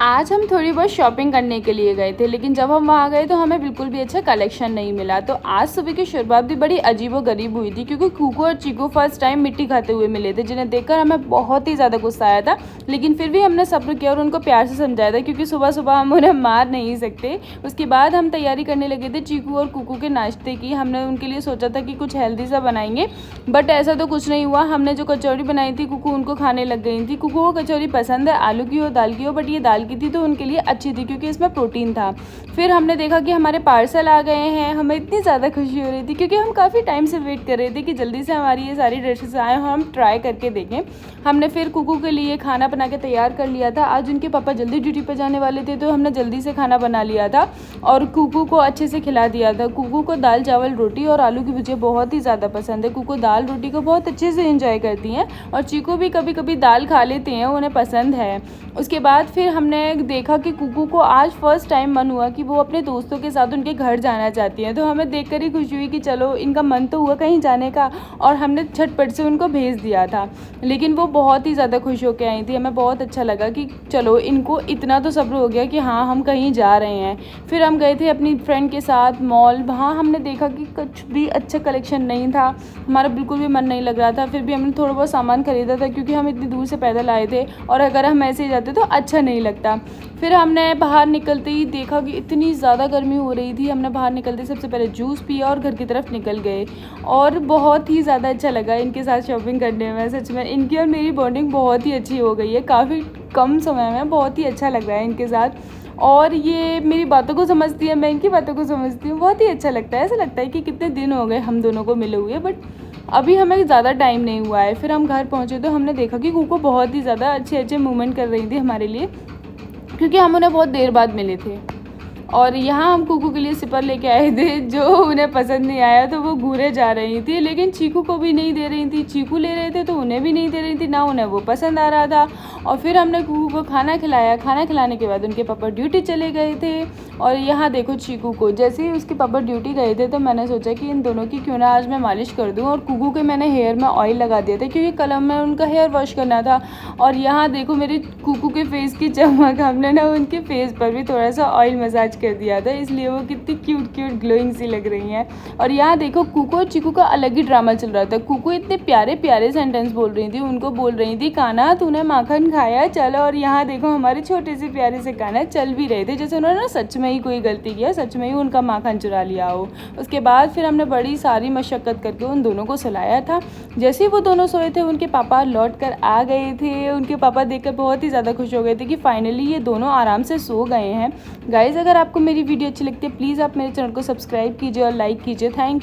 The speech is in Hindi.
आज हम थोड़ी बहुत शॉपिंग करने के लिए गए थे, लेकिन जब हम वहाँ गए तो हमें बिल्कुल भी अच्छा कलेक्शन नहीं मिला। तो आज सुबह की शुरुआत भी बड़ी अजीबो-गरीब हुई थी, क्योंकि कूकू और चीकू फर्स्ट टाइम मिट्टी खाते हुए मिले थे, जिन्हें देखकर हमें बहुत ही ज़्यादा गुस्सा आया था। लेकिन फिर भी हमने सब्र किया और उनको प्यार से समझाया था, क्योंकि सुबह-सुबह हम उन्हें मार नहीं सकते। उसके बाद हम तैयारी करने लगे थे चीकू और कूकू के नाश्ते की। हमने उनके लिए सोचा था कि कुछ हेल्दी सा बनाएंगे, बट ऐसा तो कुछ नहीं हुआ। हमने जो कचौड़ी बनाई थी, कूकू उनको खाने लग गई थी। कूकू को कचौड़ी पसंद है, आलू की हो दाल की हो, बट ये दाल की थी तो उनके लिए अच्छी थी, क्योंकि इसमें प्रोटीन था। फिर हमने देखा कि हमारे पार्सल आ गए हैं। हमें इतनी ज़्यादा खुशी हो रही थी, क्योंकि हम काफ़ी टाइम से वेट कर रहे थे कि जल्दी से हमारी ये सारी डिशेस आए और हम ट्राई करके देखें। हमने फिर कूकू के लिए खाना बना के तैयार कर लिया था। आज उनके पापा जल्दी ड्यूटी पर जाने वाले थे, तो हमने जल्दी से खाना बना लिया था और कूकू को अच्छे से खिला दिया था। कूकू को दाल चावल रोटी और आलू की भुजिया बहुत ही ज़्यादा पसंद है। कूकू दाल रोटी को बहुत अच्छे से एंजॉय करती हैं और चीकू भी कभी कभी दाल खा लेते हैं, उन्हें पसंद है। उसके बाद फिर हमने देखा कि कूकू को आज फर्स्ट टाइम मन हुआ कि वो अपने दोस्तों के साथ उनके घर जाना चाहती हैं। तो हमें देखकर ही खुशी हुई कि चलो, इनका मन तो हुआ कहीं जाने का, और हमने झटपट से उनको भेज दिया था। लेकिन वो बहुत ही ज़्यादा खुश होकर आई थी। हमें बहुत अच्छा लगा कि चलो, इनको इतना तो सब्र हो गया कि हाँ, हम कहीं जा रहे हैं। फिर हम गए थे अपनी फ्रेंड के साथ मॉल। वहाँ हमने देखा कि कुछ भी अच्छा कलेक्शन नहीं था, हमारा बिल्कुल भी मन नहीं लग रहा था। फिर भी हमने थोड़ा बहुत सामान खरीदा था, क्योंकि हम इतनी दूर से पैदल आए थे और अगर हम ऐसे ही जाते तो अच्छा नहीं लगता। फिर हमने बाहर निकलते ही देखा कि इतनी ज़्यादा गर्मी हो रही थी। हमने बाहर निकलते सबसे पहले जूस पिया और घर की तरफ निकल गए, और बहुत ही ज़्यादा अच्छा लगा इनके साथ शॉपिंग करने में। सच में इनकी और मेरी बॉन्डिंग बहुत ही अच्छी हो गई है, काफ़ी कम समय में। बहुत ही अच्छा लग रहा है इनके साथ, और ये मेरी बातों को समझती है, मैं इनकी बातों को समझती हूँ। बहुत ही अच्छा लगता है, ऐसा लगता है कि कितने दिन हो गए हम दोनों को मिले हुए, बट अभी हमें ज़्यादा टाइम नहीं हुआ है। फिर हम घर पहुँचे तो हमने देखा कि कूकू बहुत ही ज़्यादा अच्छे अच्छे मूवमेंट कर रही थी हमारे लिए, क्योंकि हम उन्हें बहुत देर बाद मिले थे। और यहाँ हम कूकू के लिए सिपर लेके आए थे, जो उन्हें पसंद नहीं आया, तो वो घूरे जा रही थी। लेकिन चीकू को भी नहीं दे रही थी, चीकू ले रहे थे तो उन्हें भी नहीं दे रही थी, ना उन्हें वो पसंद आ रहा था। और फिर हमने कूकू को खाना खिलाया। खाना खिलाने के बाद उनके पापा ड्यूटी चले गए थे। और यहाँ देखो, चीकू को जैसे ही उसके पापा ड्यूटी गए थे, तो मैंने सोचा कि इन दोनों की क्यों ना आज मैं मालिश कर दूँ। और कूकू के मैंने हेयर में ऑयल लगा दिया था, क्योंकि कल में उनका हेयर वॉश करना था। और यहाँ देखो मेरे कूकू के फेस की चमक, हमने ना उनके फेस पर भी थोड़ा सा ऑयल मसाज कर दिया था, इसलिए वो कितनी क्यूट ग्लोइंग सी लग रही हैं। और यहाँ देखो, कूकू और चीकू का अलग ही ड्रामा चल रहा था। कूकू इतने प्यारे प्यारे सेंटेंस बोल रही थी, उनको बोल रही थी, कान्हा तूने माखन खाया चलो। और यहाँ देखो, हमारे छोटे से प्यारे से कान्हा चल भी रहे थे, जैसे उन्होंने सच में ही कोई गलती किया, सच में ही उनका माखन चुरा लिया हो। उसके बाद फिर हमने बड़ी सारी मशक्क़त करके उन दोनों को सुलाया था। जैसे ही वो दोनों सोए थे, उनके पापा लौट कर आ गए थे। उनके पापा देखकर बहुत ही ज़्यादा खुश हो गए थे कि फाइनली ये दोनों आराम से सो गए हैं। गाइज़, अगर आपको मेरी वीडियो अच्छी लगती है, प्लीज़ आप मेरे चैनल को सब्सक्राइब कीजिए और लाइक कीजिए। थैंक